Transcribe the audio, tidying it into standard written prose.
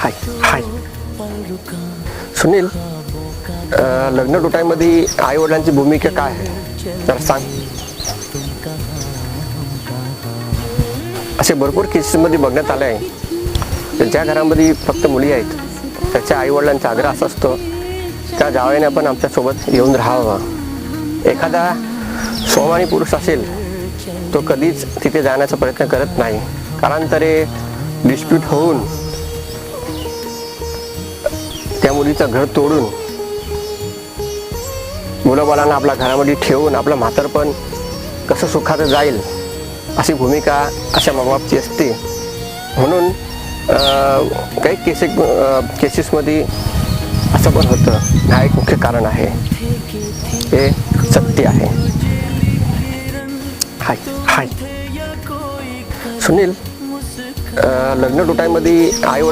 हाय हाय सुनील, लग्न तुटायमध्ये आई वडिलांची भूमिका काय आहे जरा सांग. असे भरपूर केसेसमध्ये बघण्यात आले आहे. ज्या घरामध्ये फक्त मुली आहेत त्याच्या आई वडिलांचा आग्रह असा असतो त्या जावयाने आपण आमच्यासोबत येऊन राहावं. एखादा स्वाभिमानी पुरुष असेल तो कधीच तिथे जाण्याचा प्रयत्न करत नाही. कालांतरे डिस्प्यूट होऊन त्या मुलीचं घर तोडून मुलाबाळांना आपल्या घरामध्ये ठेवून आपलं म्हातारपण कसं सुखाचं जाईल अशी भूमिका अशा माबापची असते. म्हणून काही केसेसमध्ये असं पण होतं. हा एक मुख्य कारण आहे, हे सत्य आहे. हाय हाय सुनील, लग्न तुटायमध्ये आई